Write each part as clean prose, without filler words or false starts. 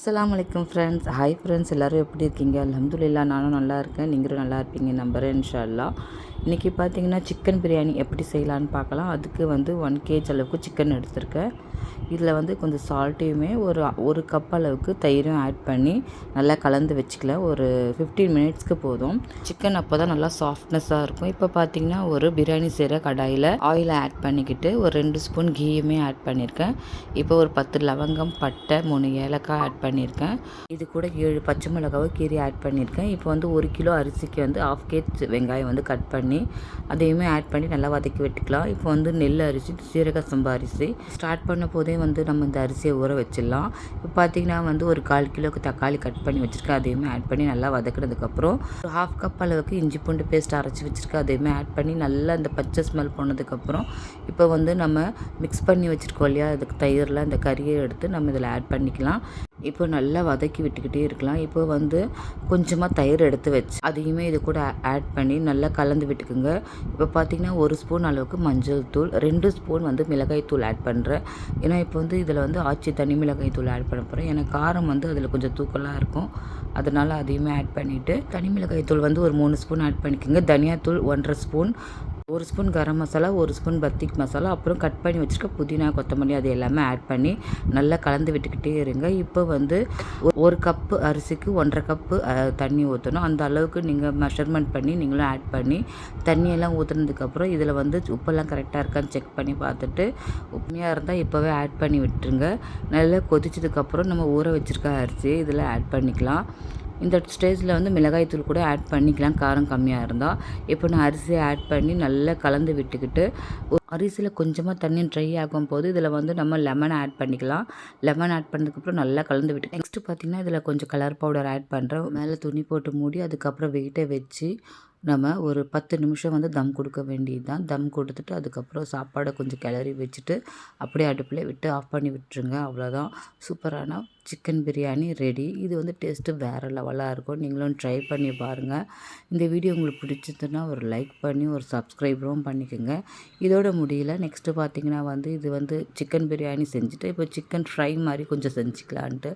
அஸ்ஸலாமு அலைக்கும் friends. Hi friends, எல்லோரும் எப்படி இருக்கீங்க? அல்ஹம்துலில்லாஹ் நானும் நல்லா இருக்கேன். நீங்களும் நல்லா இருப்பீங்க நம்புகிறேன் இன்ஷா அல்லாஹ். இன்றைக்கி பார்த்தீங்கன்னா சிக்கன் பிரியாணி எப்படி செய்யலான்னு பார்க்கலாம். அதுக்கு 1 kg அளவுக்கு சிக்கன் எடுத்திருக்கேன். இதில் கொஞ்சம் சால்ட்டையுமே ஒரு கப் அளவுக்கு தயிரும் ஆட் பண்ணி நல்லா கலந்து வச்சுக்கலாம். ஒரு 15 மினிட்ஸ்க்கு போதும். சிக்கன் அப்போ தான் நல்லா சாஃப்ட்னஸாக இருக்கும். இப்போ பார்த்தீங்கன்னா ஒரு பிரியாணி செய்கிற கடாயில் ஆயிலை ஆட் பண்ணிக்கிட்டு ஒரு 2 ஸ்பூன் கீயுமே ஆட் பண்ணியிருக்கேன். இப்போ ஒரு 10 லவங்கம், பட்டை, 3 ஏலக்காய் ஆட் பண்ணியிருக்கேன். இது கூட 7 பச்சை மிளகாவை கீரி ஆட் பண்ணியிருக்கேன். இப்போ 1 கிலோ அரிசிக்கு 1/2 kg வெங்காயம் கட் பண்ணி அதையுமே ஆட் பண்ணி நல்லா வதக்கி விட்டுக்கலாம். இப்போ நெல் அரிசி, சீரக சம்பா அரிசி ஸ்டார்ட் பண்ண போதே நம்ம இந்த அரிசியை ஊற வச்சிடலாம். இப்போ பார்த்தீங்கன்னா 1 1/4 கிலோக்கு தக்காளி கட் பண்ணி வச்சுருக்கேன். அதையுமே ஆட் பண்ணி நல்லா வதக்கினதுக்கப்புறம் ஒரு 1/2 கப் அளவுக்கு இஞ்சி பூண்டு பேஸ்ட் அரைச்சி வச்சுருக்கேன். அதையுமே ஆட் பண்ணி நல்லா அந்த பச்சை ஸ்மெல் போனதுக்கப்புறம் இப்போ நம்ம மிக்ஸ் பண்ணி வச்சுருக்கோம் இல்லையா, அதுக்கு தயிரில் அந்த கறியை எடுத்து நம்ம இதில் ஆட் பண்ணிக்கலாம். இப்போ நல்லா வதக்கி விட்டுக்கிட்டே இருக்கலாம். இப்போ கொஞ்சமாக தயிர் எடுத்து வச்சு அதையுமே இது கூட ஆட் பண்ணி நல்லா கலந்து விட்டுக்குங்க. இப்போ பார்த்திங்கன்னா 1 ஸ்பூன் அளவுக்கு மஞ்சள் தூள், 2 ஸ்பூன் மிளகாய் தூள் ஆட் பண்ணுறேன். ஏன்னா இப்போ இதில் ஆச்சி தனி மிளகாய் தூள் ஆட் பண்ண போகிறேன். ஏன்னா காரம் அதில் கொஞ்சம் தூக்கலாக இருக்கும். அதனால் அதையுமே ஆட் பண்ணிவிட்டு தனி மிளகாய் தூள் ஒரு 3 ஸ்பூன் ஆட் பண்ணிக்கோங்க. தனியாத்தூள் 1/2 spoon, 1 spoon garam masala, 1 spoon பத்திக் masala, அப்புறம் கட் பண்ணி வச்சுருக்க புதினா, கொத்தமல்லி அது எல்லாமே ஆட் பண்ணி நல்லா கலந்து விட்டுக்கிட்டே இருங்க. இப்போ 1 கப்பு அரிசிக்கு 1/2 கப்பு தண்ணி ஊற்றணும். அந்த அளவுக்கு நீங்கள் மெஷர்மெண்ட் பண்ணி நீங்களும் ஆட் பண்ணி தண்ணியெல்லாம் ஊற்றுனதுக்கப்புறம் இதில் உப்பெல்லாம் கரெக்டாக இருக்கான்னு செக் பண்ணி பார்த்துட்டு உண்மையாக இருந்தால் இப்போவே ஆட் பண்ணி விட்டுருங்க. நல்லா கொதிச்சதுக்கப்புறம் நம்ம ஊற வச்சுருக்க அரிசியை இதில் ஆட் பண்ணிக்கலாம். இந்த ஸ்டேஜில் மிளகாய் தூள் கூட ஆட் பண்ணிக்கலாம், காரம் கம்மியாக இருந்தால். இப்போ நான் அரிசியை ஆட் பண்ணி நல்லா கலந்து விட்டுக்கிட்டு அரிசியில் கொஞ்சமாக தண்ணி ட்ரை ஆகும் போது இதில் நம்ம லெமன் ஆட் பண்ணிக்கலாம். லெமன் ஆட் பண்ணதுக்கப்புறம் நல்லா கலந்து விட்டு நெக்ஸ்ட்டு பார்த்திங்கன்னா இதில் கொஞ்சம் கலர் பவுடர் ஆட் பண்ணுறேன். மேலே துணி போட்டு மூடி அதுக்கப்புறம் வெயிட்டை வச்சு நம்ம ஒரு 10 நிமிஷம் தம் கொடுக்க வேண்டியது தான். தம் கொடுத்துட்டு அதுக்கப்புறம் சாப்பாடை கொஞ்சம் கிளறி வச்சுட்டு அப்படியே அடுப்பில் விட்டு ஆஃப் பண்ணி விட்டுருங்க. அவ்வளோதான், சூப்பரான சிக்கன் பிரியாணி ரெடி. இது டேஸ்ட்டு வேறு லெவலாக இருக்கும். நீங்களும் ட்ரை பண்ணி பாருங்கள். இந்த வீடியோ உங்களுக்கு பிடிச்சதுன்னா ஒரு லைக் பண்ணி ஒரு சப்ஸ்கிரைபரும் பண்ணிக்கோங்க. இதோட முடியல. நெக்ஸ்ட்டு பார்த்திங்கன்னா இது சிக்கன் பிரியாணி செஞ்சுட்டு இப்போ சிக்கன் ஃப்ரை மாதிரி கொஞ்சம் செஞ்சுக்கலான்ட்டு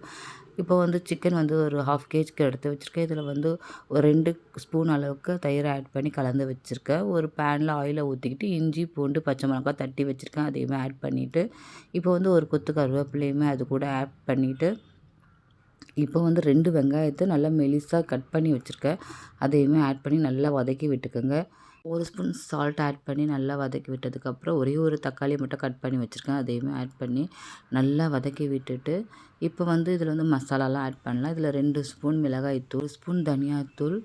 இப்போ சிக்கன் ஒரு 1/2 kg எடுத்து வச்சுருக்கேன். இதில் ஒரு 2 ஸ்பூன் அளவுக்கு தயிர் ஆட் பண்ணி கலந்து வச்சுருக்கேன். ஒரு பேனில் ஆயிலை ஊற்றிக்கிட்டு இஞ்சி, பூண்டு, பச்சை மிளகாய் தட்டி வச்சுருக்கேன். அதையுமே ஆட் பண்ணிவிட்டு இப்போ ஒரு கொத்து கருவேப்பிலையுமே அது கூட ஆட் பண்ணிவிட்டு இப்போ 2 வெங்காயத்தை நல்லா மெலிசாக கட் பண்ணி வச்சுருக்கேன். அதையுமே ஆட் பண்ணி நல்லா வதக்கி விட்டுக்கோங்க. 1 ஸ்பூன் சால்ட் ஆட் பண்ணி நல்லா வதக்கி விட்டதுக்கப்புறம் ஒரே ஒரு தக்காளி மட்டும் கட் பண்ணி வச்சுருக்கேன். அதையுமே ஆட் பண்ணி நல்லா வதக்கி விட்டுட்டு இப்போ இதில் மசாலாலாம் ஆட் பண்ணலாம். இதில் 2 ஸ்பூன் மிளகாய்த்தூள், 1 ஸ்பூன் தனியாத்தூள்,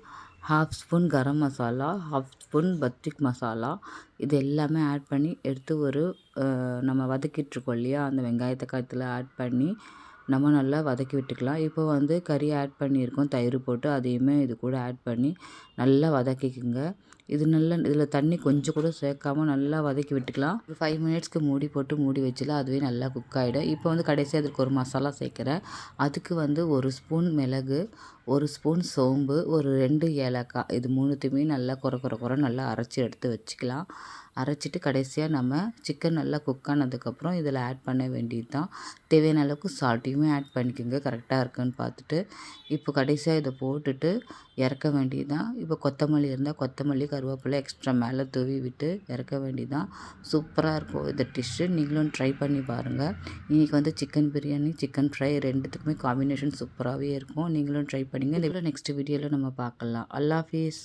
1/2 ஸ்பூன் கரம் மசாலா, 1/2 ஸ்பூன் பத்திக் மசாலா, இது எல்லாமே ஆட் பண்ணி எடுத்து நம்ம வதக்கிட்டுருக்கோம் இல்லையா, அந்த வெங்காயத்தை கத்தில் ஆட் பண்ணி நம்ம நல்லா வதக்கி விட்டுக்கலாம். இப்போ கறி ஆட் பண்ணியிருக்கோம் தயிர் போட்டு, அதையுமே இது கூட ஆட் பண்ணி நல்லா வதக்கிக்குங்க. இதில் தண்ணி கொஞ்சம் கூட சேர்க்காம நல்லா வதக்கி விட்டுக்கலாம். ஒரு 5 மினிட்ஸ்க்கு மூடி போட்டு மூடி வச்சுலாம், அதுவே நல்லா குக் ஆகிடும். இப்போ கடைசியாக அதுக்கு ஒரு மசாலா சேர்க்குறேன். அதுக்கு 1 ஸ்பூன் மிளகு, 1 ஸ்பூன் சோம்பு, ஒரு 2 ஏலக்காய், இது 3த்தையுமே நல்லா குறை நல்லா அரைச்சி எடுத்து வச்சுக்கலாம். அரைச்சிட்டு கடைசியாக நம்ம சிக்கன் நல்லா குக் ஆனதுக்கப்புறம் இதில் ஆட் பண்ண வேண்டியது தான். தேவையான அளவுக்கு சால்ட்டையுமே ஆட் பண்ணிக்கோங்க, கரெக்டாக இருக்குன்னு பார்த்துட்டு. இப்போ கடைசியாக இதை போட்டுட்டு இறக்க வேண்டியது தான். இப்போ கொத்தமல்லி இருந்தால் கொத்தமல்லி, கருவேப்பிலை எக்ஸ்ட்ரா மேலே தூவி விட்டு இறக்க வேண்டியது தான். சூப்பராக இருக்கும் இந்த டிஷ்ஷு. நீங்களும் ட்ரை பண்ணி பாருங்கள். இன்றைக்கி சிக்கன் பிரியாணி, சிக்கன் ஃப்ரை ரெண்டுத்துக்குமே காம்பினேஷன் சூப்பராகவே இருக்கும். நீங்களும் ட்ரை பண்ணிங்க. நெக்ஸ்ட் வீடியோவில் நம்ம பார்க்கலாம். அல்லாஹ் ஹாஃபிஸ்.